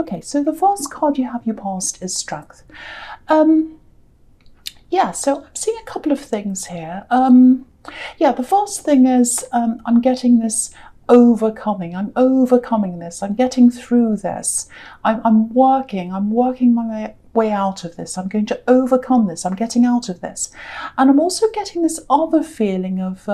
Okay, so the first card you have, your past, is Strength. Yeah, so I'm seeing a couple of things here. Yeah, the first thing is I'm getting this overcoming. I'm overcoming this. I'm getting through this. I'm working my way out of this. I'm going to overcome this. I'm getting out of this. And I'm also getting this other feeling of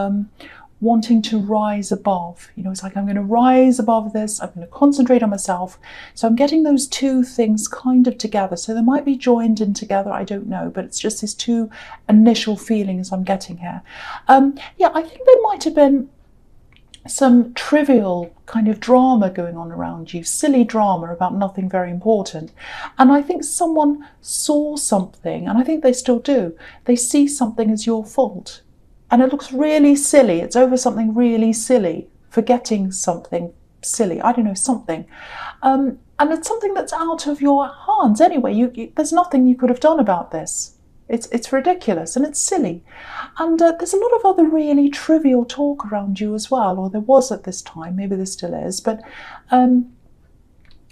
wanting to rise above. You know, it's like I'm going to rise above this. I'm going to concentrate on myself. So I'm getting those two things kind of together. So they might be joined in together, I don't know, but it's just these two initial feelings I'm getting here. Yeah, I think there might have been some trivial kind of drama going on around you, silly drama about nothing very important. And I think someone saw something, and I think they still do. They see something as your fault. And it looks really silly. It's over something really silly, forgetting something silly. I don't know, something. And it's something that's out of your hands anyway. There's nothing you could have done about this. It's ridiculous and it's silly. And there's a lot of other really trivial talk around you as well, or there was at this time, maybe there still is. But,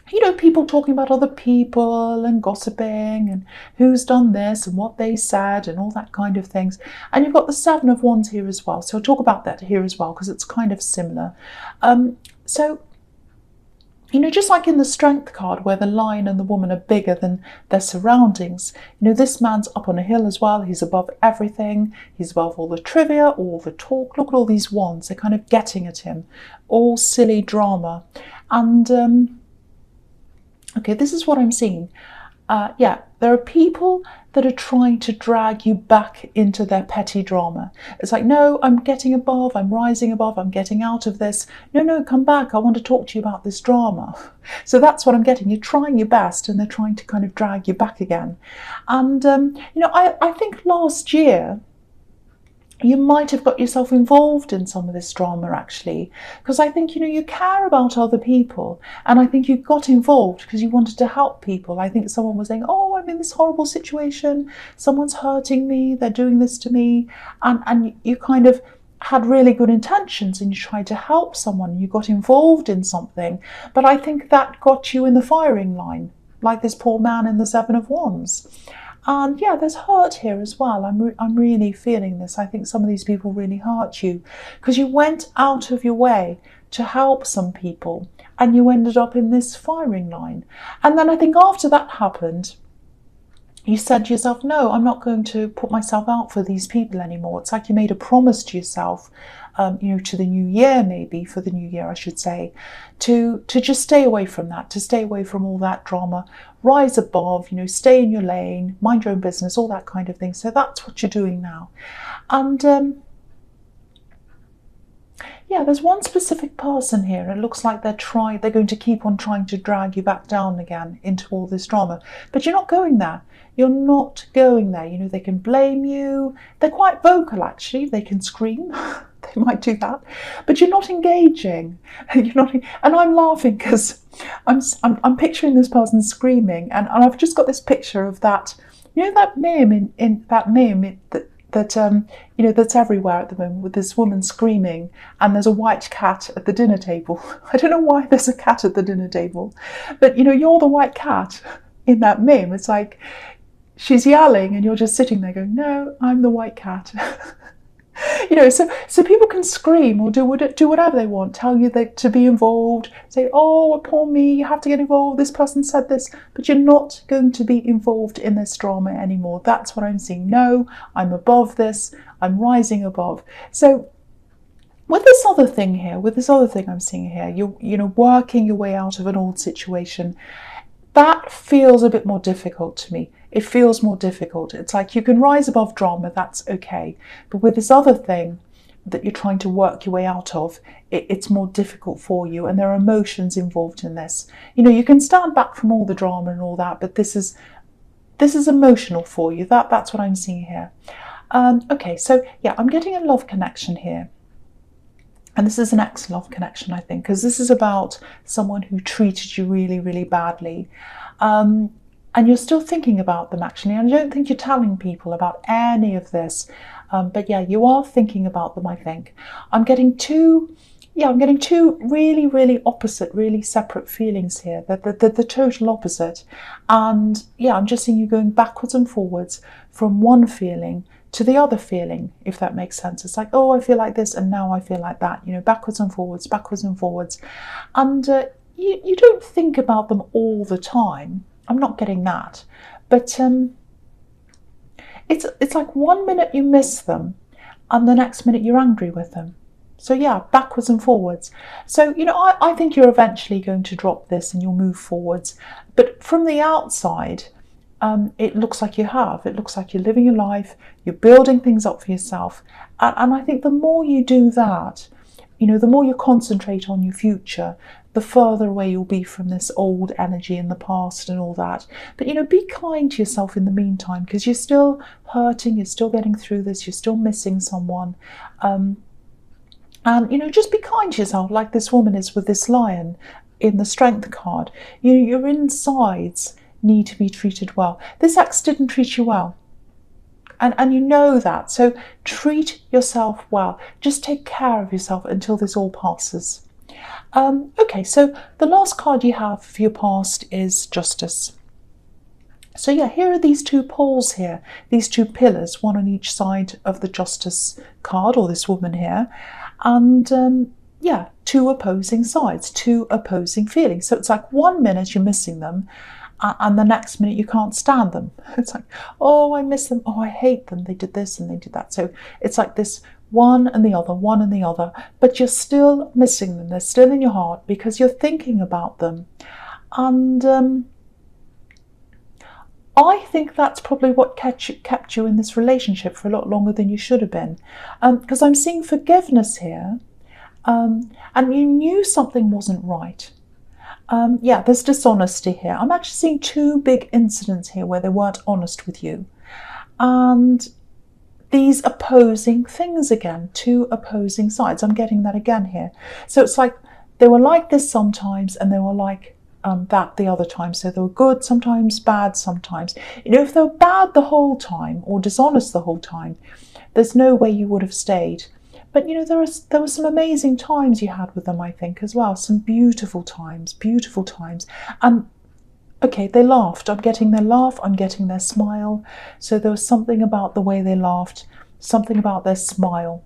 you know, people talking about other people and gossiping and who's done this and what they said and all that kind of things. And you've got the Seven of Wands here as well. So I'll talk about that here as well because it's kind of similar. So, you know, just like in the Strength card where the lion and the woman are bigger than their surroundings, you know, this man's up on a hill as well. He's above everything. He's above all the trivia, all the talk. Look at all these wands. They're kind of getting at him. All silly drama. And, okay, this is what I'm seeing. Yeah, there are people that are trying to drag you back into their petty drama. It's like, no, I'm getting above, I'm rising above, I'm getting out of this. No, come back. I want to talk to you about this drama. So that's what I'm getting. You're trying your best and they're trying to kind of drag you back again. And, you know, I think last year, you might have got yourself involved in some of this drama actually, because I think, you know, you care about other people, and I think you got involved because you wanted to help people. I think someone was saying, oh, I'm in this horrible situation, someone's hurting me, they're doing this to me, and you kind of had really good intentions and you tried to help someone, you got involved in something, but I think that got you in the firing line, like this poor man in the Seven of Wands. And yeah, there's hurt here as well. I'm really feeling this. I think some of these people really hurt you because you went out of your way to help some people and you ended up in this firing line. And then I think after that happened, you said to yourself, no, I'm not going to put myself out for these people anymore. It's like you made a promise to yourself, you know, to the new year, maybe for the new year, I should say, to just stay away from that, to stay away from all that drama, rise above, you know, stay in your lane, mind your own business, all that kind of thing. So that's what you're doing now. And yeah, there's one specific person here. It looks like they're going to keep on trying to drag you back down again into all this drama. But you're not going there. You're not going there. You know, they can blame you. They're quite vocal, actually. They can scream. They might do that. But you're not engaging. You're not. And I'm laughing because I'm picturing this person screaming. And I've just got this picture of that, you know, that meme in that meme that you know, that's everywhere at the moment with this woman screaming and there's a white cat at the dinner table. I don't know why there's a cat at the dinner table, but you know, you're the white cat in that meme. It's like she's yelling and you're just sitting there going, no, I'm the white cat. You know, so people can scream or do whatever they want, tell you that to be involved, say, oh, poor me, you have to get involved, this person said this, but you're not going to be involved in this drama anymore. That's what I'm seeing. No, I'm above this, I'm rising above. So with this other thing I'm seeing here, you know, working your way out of an old situation, that feels a bit more difficult to me. It feels more difficult. It's like you can rise above drama, that's okay. But with this other thing that you're trying to work your way out of, it's more difficult for you, and there are emotions involved in this. You know, you can stand back from all the drama and all that, but this is emotional for you. That's what I'm seeing here. Okay, so yeah, I'm getting a love connection here. And this is an ex-love connection, I think, because this is about someone who treated you really, really badly. And you're still thinking about them, actually. And I don't think you're telling people about any of this. But yeah, you are thinking about them, I think. I'm getting two yeah, I'm getting two really, really opposite, really separate feelings here. The total opposite. And yeah, I'm just seeing you going backwards and forwards from one feeling to the other feeling, if that makes sense. It's like, oh, I feel like this, and now I feel like that. You know, backwards and forwards, backwards and forwards. And you don't think about them all the time. I'm not getting that. But it's like 1 minute you miss them, and the next minute you're angry with them. So yeah, backwards and forwards. So, you know, I think you're eventually going to drop this and you'll move forwards. But from the outside, it looks like you have. It looks like you're living your life, you're building things up for yourself. And I think the more you do that, you know, the more you concentrate on your future, the further away you'll be from this old energy in the past and all that. But, you know, be kind to yourself in the meantime, because you're still hurting, you're still getting through this, you're still missing someone. And, you know, just be kind to yourself, like this woman is with this lion in the strength card. You know, your insides need to be treated well. This ex didn't treat you well. And you know that. So treat yourself well. Just take care of yourself until this all passes. Okay, so the last card you have for your past is Justice. So yeah, here are these two poles here, these two pillars, one on each side of the Justice card, or this woman here. And yeah, two opposing sides, two opposing feelings. So it's like 1 minute you're missing them, and the next minute you can't stand them. It's like, oh, I miss them. Oh, I hate them. They did this and they did that. So it's like this one and the other, but you're still missing them. They're still in your heart because you're thinking about them. And I think that's probably what kept you in this relationship for a lot longer than you should have been. Because I'm seeing forgiveness here, and you knew something wasn't right. Yeah, there's dishonesty here. I'm actually seeing two big incidents here where they weren't honest with you. And these opposing things again, two opposing sides. I'm getting that again here. So it's like they were like this sometimes, and they were like that the other time. So they were good sometimes, bad sometimes. You know, if they were bad the whole time or dishonest the whole time, there's no way you would have stayed. But, you know, there were some amazing times you had with them, I think, as well. Some beautiful times. And, okay, they laughed. I'm getting their laugh. I'm getting their smile. So there was something about the way they laughed, something about their smile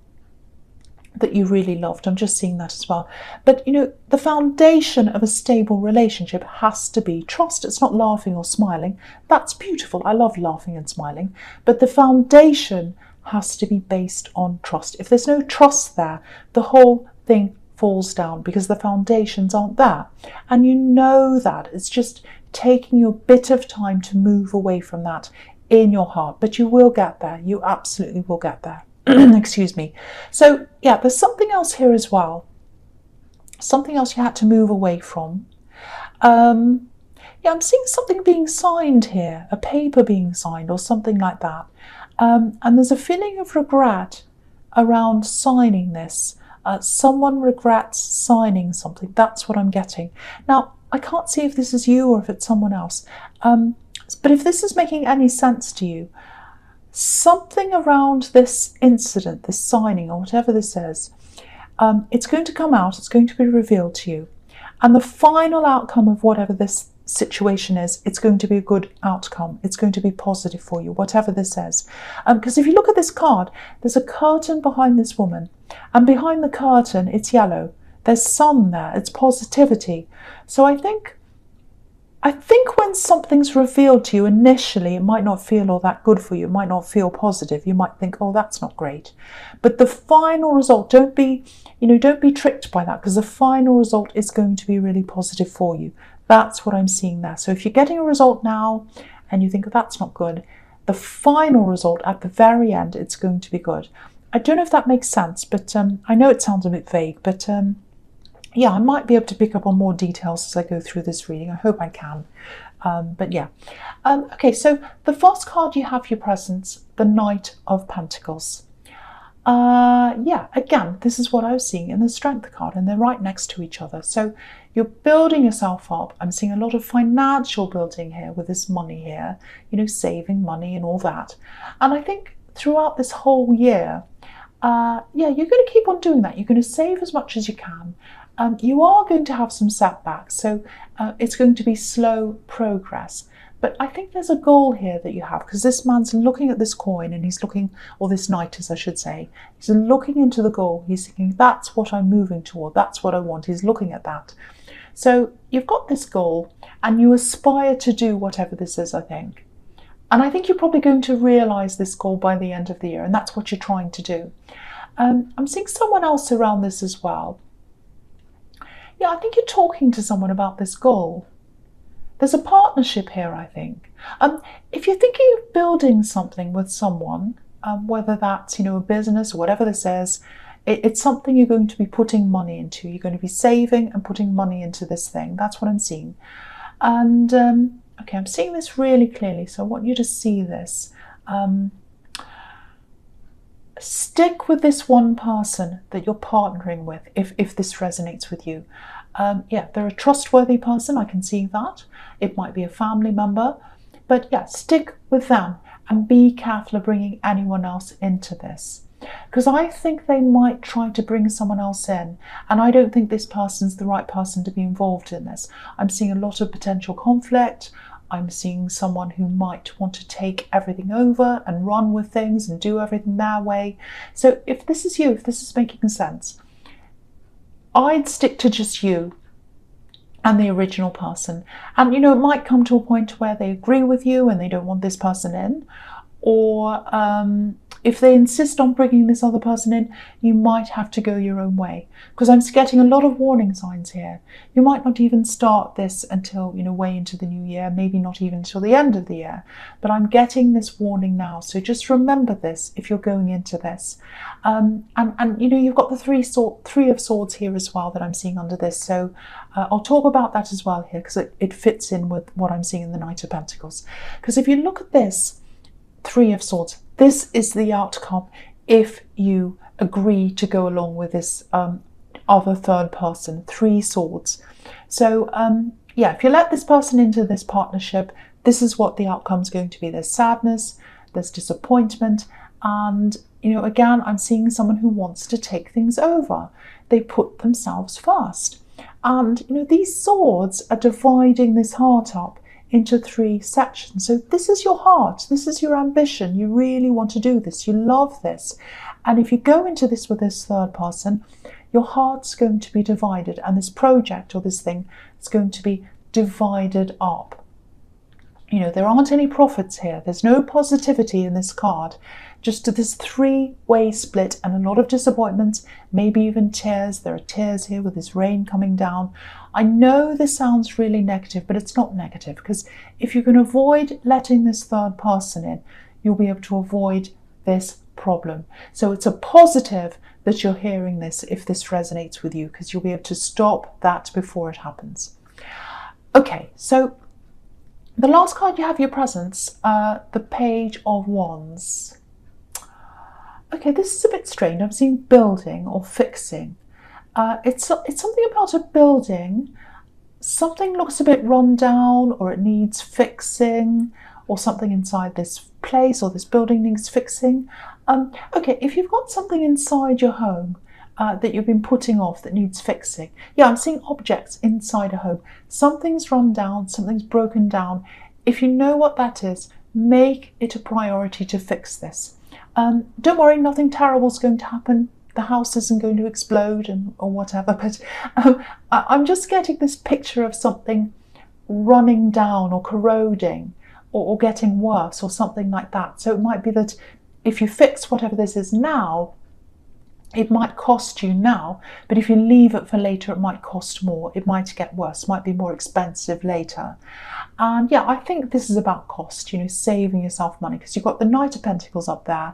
that you really loved. I'm just seeing that as well. But, you know, the foundation of a stable relationship has to be trust. It's not laughing or smiling. That's beautiful. I love laughing and smiling. But the foundation has to be based on trust. If there's no trust there, the whole thing falls down because the foundations aren't there. And you know that. It's just taking you a bit of time to move away from that in your heart. But you will get there. You absolutely will get there. Excuse me. So yeah, there's something else here as well. Something else you had to move away from. Yeah, I'm seeing something being signed here, a paper being signed or something like that. And there's a feeling of regret around signing this. Someone regrets signing something. That's what I'm getting. Now, I can't see if this is you or if it's someone else. But if this is making any sense to you, something around this incident, this signing or whatever this is, it's going to come out, it's going to be revealed to you. And the final outcome of whatever this situation is, it's going to be a good outcome. It's going to be positive for you, whatever this is. Because if you look at this card, there's a curtain behind this woman. And behind the curtain, it's yellow. There's sun there. It's positivity. So I think when something's revealed to you initially, it might not feel all that good for you. It might not feel positive. You might think, oh, that's not great. But the final result, don't be tricked by that, because the final result is going to be really positive for you. That's what I'm seeing there. So if you're getting a result now and you think, oh, that's not good, the final result at the very end, it's going to be good. I don't know if that makes sense, but I know it sounds a bit vague, but yeah, I might be able to pick up on more details as I go through this reading. I hope I can. But yeah. Okay, so the first card you have for your presents, the Knight of Pentacles. Yeah, again, this is what I was seeing in the Strength card, and they're right next to each other. So you're building yourself up. I'm seeing a lot of financial building here with this money here, you know, saving money and all that. And I think throughout this whole year, yeah, you're going to keep on doing that. You're going to save as much as you can. You are going to have some setbacks, so it's going to be slow progress. But I think there's a goal here that you have, because this man's looking at this coin and he's looking, or this knight, as I should say, he's looking into the goal. He's thinking, that's what I'm moving toward. That's what I want. He's looking at that. So you've got this goal and you aspire to do whatever this is, I think. And I think you're probably going to realise this goal by the end of the year, and that's what you're trying to do. I'm seeing someone else around this as well. Yeah, I think you're talking to someone about this goal. There's a partnership here, I think. If you're thinking of building something with someone, whether that's, a business or whatever this is, it's something you're going to be putting money into. You're going to be saving and putting money into this thing. That's what I'm seeing. And okay, I'm seeing this really clearly, so I want you to see this. Stick with this one person that you're partnering with, if this resonates with you. Yeah, they're a trustworthy person, I can see that. It might be a family member, but yeah, stick with them and be careful of bringing anyone else into this. Because I think they might try to bring someone else in, and I don't think this person's the right person to be involved in this. I'm seeing a lot of potential conflict. I'm seeing someone who might want to take everything over and run with things and do everything their way. So if this is you, if this is making sense, I'd stick to just you and the original person. And it might come to a point where they agree with you and they don't want this person in, or if they insist on bringing this other person in, you might have to go your own way. Because I'm getting a lot of warning signs here. You might not even start this until, way into the new year, maybe not even until the end of the year. But I'm getting this warning now. So just remember this if you're going into this. And you've got the three of swords here as well that I'm seeing under this. So I'll talk about that as well here, because it fits in with what I'm seeing in the Knight of Pentacles. Because if you look at this, Three of Swords, this is the outcome if you agree to go along with this other third person, Three Swords. So yeah, if you let this person into this partnership, this is what the outcome's going to be. There's sadness, there's disappointment, and again, I'm seeing someone who wants to take things over. They put themselves first, and these swords are dividing this heart up into three sections. So this is your heart, this is your ambition. You really want to do this, you love this. And if you go into this with this third person, your heart's going to be divided, and this project or this thing is going to be divided up. There aren't any profits here. There's no positivity in this card. Just this three-way split and a lot of disappointments, maybe even tears. There are tears here with this rain coming down. I know this sounds really negative, but it's not negative, because if you can avoid letting this third person in, you'll be able to avoid this problem. So it's a positive that you're hearing this if this resonates with you, because you'll be able to stop that before it happens. Okay, so the last card you have your presence, the Page of Wands. Okay, this is a bit strange. I'm seeing building or fixing. It's something about a building. Something looks a bit run down, or it needs fixing, or something inside this place or this building needs fixing. Okay, if you've got something inside your home that you've been putting off that needs fixing. Yeah, I'm seeing objects inside a home. Something's run down, something's broken down. If you know what that is, make it a priority to fix this. Don't worry, nothing terrible is going to happen. The house isn't going to explode or whatever, but I'm just getting this picture of something running down or corroding or getting worse or something like that. So it might be that if you fix whatever this is now, it might cost you now, but if you leave it for later, it might cost more. It might get worse, might be more expensive later. And yeah, I think this is about cost, saving yourself money, because you've got the Knight of Pentacles up there,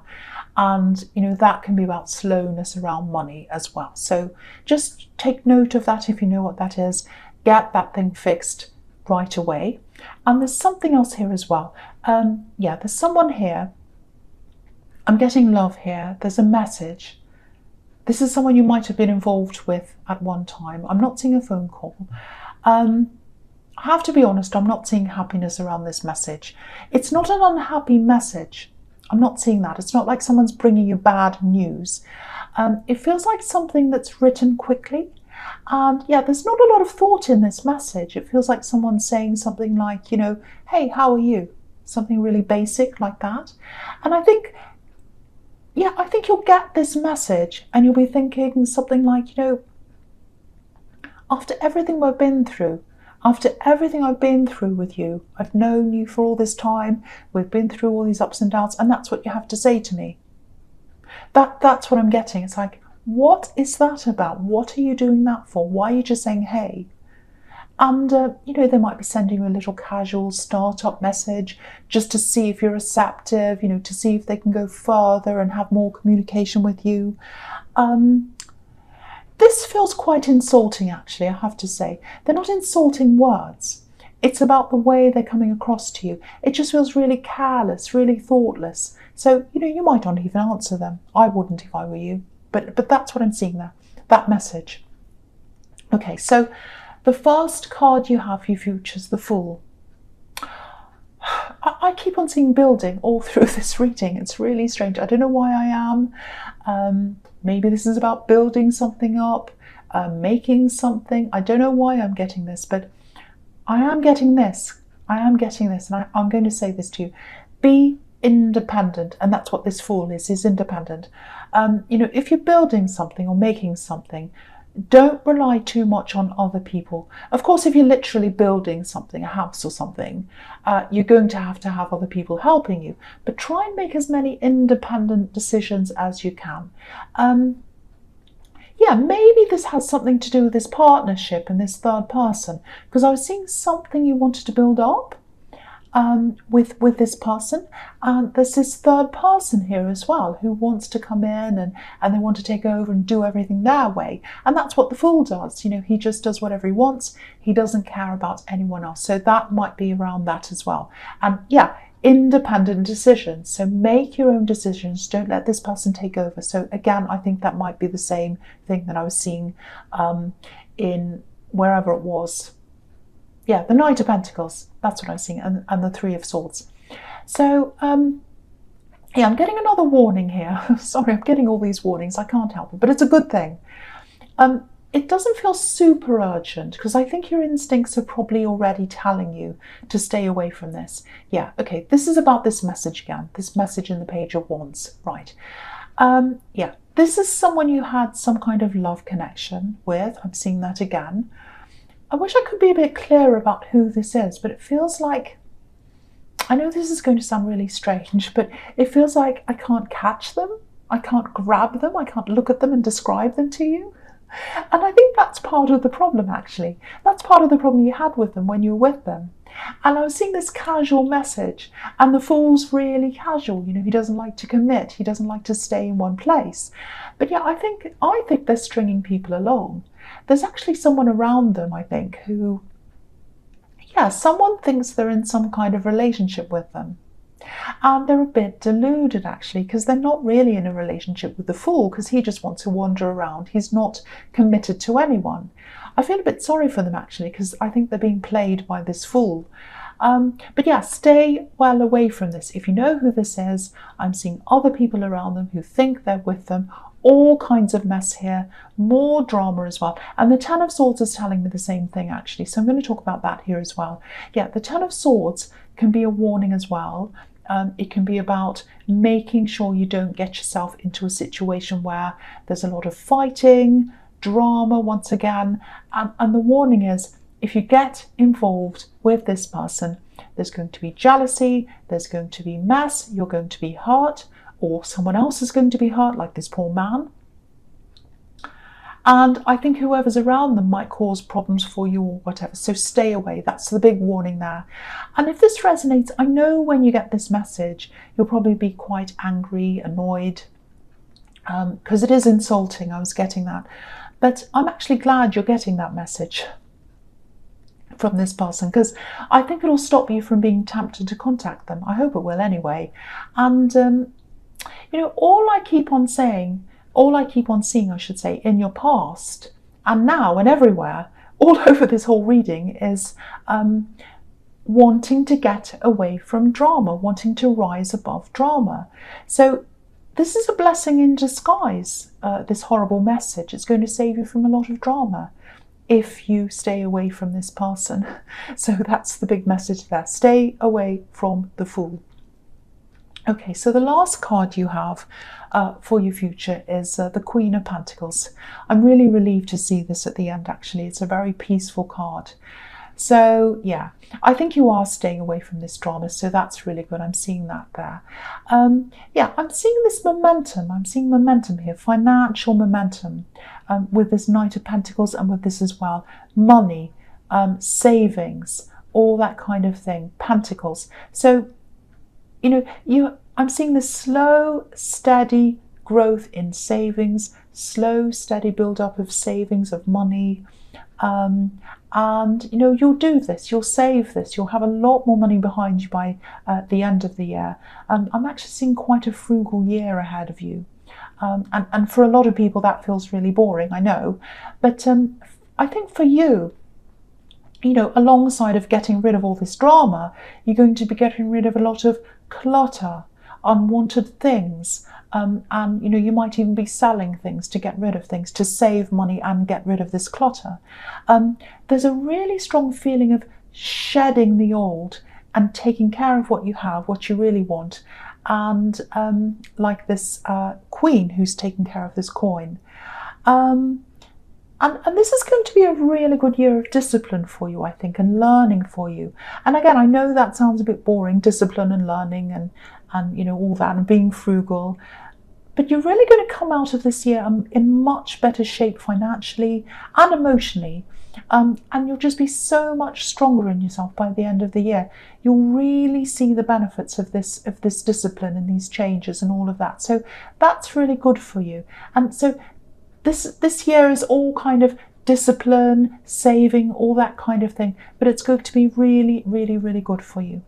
and that can be about slowness around money as well. So just take note of that if you know what that is. Get that thing fixed right away. And there's something else here as well. Yeah, there's someone here. I'm getting love here. There's a message. This is someone you might have been involved with at one time. I'm not seeing a phone call. I have to be honest, I'm not seeing happiness around this message. It's not an unhappy message. I'm not seeing that. It's not like someone's bringing you bad news. It feels like something that's written quickly. And yeah, there's not a lot of thought in this message. It feels like someone's saying something like, you know, hey, how are you? Something really basic like that. And I think, yeah, I think you'll get this message and you'll be thinking something like, you know, after everything we've been through, after everything I've been through with you, I've known you for all this time, we've been through all these ups and downs, and that's what you have to say to me. That's what I'm getting. It's like, what is that about? What are you doing that for? Why are you just saying, hey? And, you know, they might be sending you a little casual startup message just to see if you're receptive, you know, to see if they can go further and have more communication with you. This feels quite insulting, actually, I have to say. They're not insulting words. It's about the way they're coming across to you. It just feels really careless, really thoughtless. So, you know, you might not even answer them. I wouldn't if I were you. But that's what I'm seeing there, that message. Okay, so the first card you have for your future is the Fool. I keep on seeing building all through this reading. It's really strange. I don't know why I am. Maybe this is about building something up, making something. I don't know why I'm getting this, but I am getting this. I am getting this, and I'm going to say this to you. Be independent, and that's what this Fool is independent. You know, if you're building something or making something, don't rely too much on other people. Of course, if you're literally building something, a house or something, you're going to have other people helping you. But try and make as many independent decisions as you can. Yeah, maybe this has something to do with this partnership and this third person, because I was seeing something you wanted to build up with this person, and there's this third person here as well who wants to come in and they want to take over and do everything their way, and that's what the Fool does. You know, he just does whatever he wants. He doesn't care about anyone else. So that might be around that as well. And yeah, independent decisions. So make your own decisions. Don't let this person take over. So again, I think that might be the same thing that I was seeing in wherever it was. Yeah, the Knight of Pentacles, that's what I'm seeing, and the Three of Swords. So, yeah, I'm getting another warning here. Sorry, I'm getting all these warnings. I can't help it, but it's a good thing. It doesn't feel super urgent, because I think your instincts are probably already telling you to stay away from this. Yeah, okay, this is about this message again, this message in the Page of Wands, right. Yeah, this is someone you had some kind of love connection with. I'm seeing that again. I wish I could be a bit clearer about who this is, but it feels like, I know this is going to sound really strange, but it feels like I can't catch them, I can't grab them, I can't look at them and describe them to you. And I think that's part of the problem, actually. That's part of the problem you had with them when you were with them. And I was seeing this casual message, and the Fool's really casual. You know, he doesn't like to commit, he doesn't like to stay in one place. But yeah, I think they're stringing people along. There's actually someone around them, I think, who, yeah, someone thinks they're in some kind of relationship with them. And they're a bit deluded, actually, because they're not really in a relationship with the Fool, because he just wants to wander around. He's not committed to anyone. I feel a bit sorry for them, actually, because I think they're being played by this Fool. But yeah, stay well away from this. If you know who this is, I'm seeing other people around them who think they're with them. All kinds of mess here, more drama as well. And the Ten of Swords is telling me the same thing, actually. So I'm going to talk about that here as well. Yeah, the Ten of Swords can be a warning as well. It can be about making sure you don't get yourself into a situation where there's a lot of fighting, drama once again. And the warning is, if you get involved with this person, there's going to be jealousy, there's going to be mess, you're going to be hurt, or someone else is going to be hurt, like this poor man. And I think whoever's around them might cause problems for you or whatever. So stay away. That's the big warning there. And if this resonates, I know when you get this message, you'll probably be quite angry, annoyed, because it is insulting. I was getting that. But I'm actually glad you're getting that message from this person, because I think it'll stop you from being tempted to contact them. I hope it will anyway. And, you know, all I keep on seeing, I should say, in your past and now and everywhere, all over this whole reading is wanting to get away from drama, wanting to rise above drama. So this is a blessing in disguise, this horrible message. It's going to save you from a lot of drama if you stay away from this person. So that's the big message there. Stay away from the Fool. Okay, so the last card you have for your future is the Queen of Pentacles. I'm really relieved to see this at the end, actually. It's a very peaceful card. So yeah, I think you are staying away from this drama, so that's really good. I'm seeing that there. Yeah, I'm seeing this momentum. I'm seeing momentum here, financial momentum, with this Knight of Pentacles, and with this as well, money, savings, all that kind of thing, Pentacles. So, you know, I'm seeing this slow, steady growth in savings, slow, steady build-up of savings, of money. And, you know, you'll do this, you'll save this, you'll have a lot more money behind you by the end of the year. I'm actually seeing quite a frugal year ahead of you. And for a lot of people that feels really boring, I know. But I think for you, you know, alongside of getting rid of all this drama, you're going to be getting rid of a lot of clutter, unwanted things. And, you know, you might even be selling things to get rid of things, to save money and get rid of this clutter. There's a really strong feeling of shedding the old and taking care of what you have, what you really want. And like this queen who's taking care of this coin. And this is going to be a really good year of discipline for you, I think, and learning for you. And again, I know that sounds a bit boring, discipline and learning and you know, all that, and being frugal. But you're really going to come out of this year in much better shape financially and emotionally. And you'll just be so much stronger in yourself by the end of the year. You'll really see the benefits of this discipline and these changes and all of that. So that's really good for you. And so this year is all kind of discipline, saving, all that kind of thing. But it's going to be really, really, really good for you.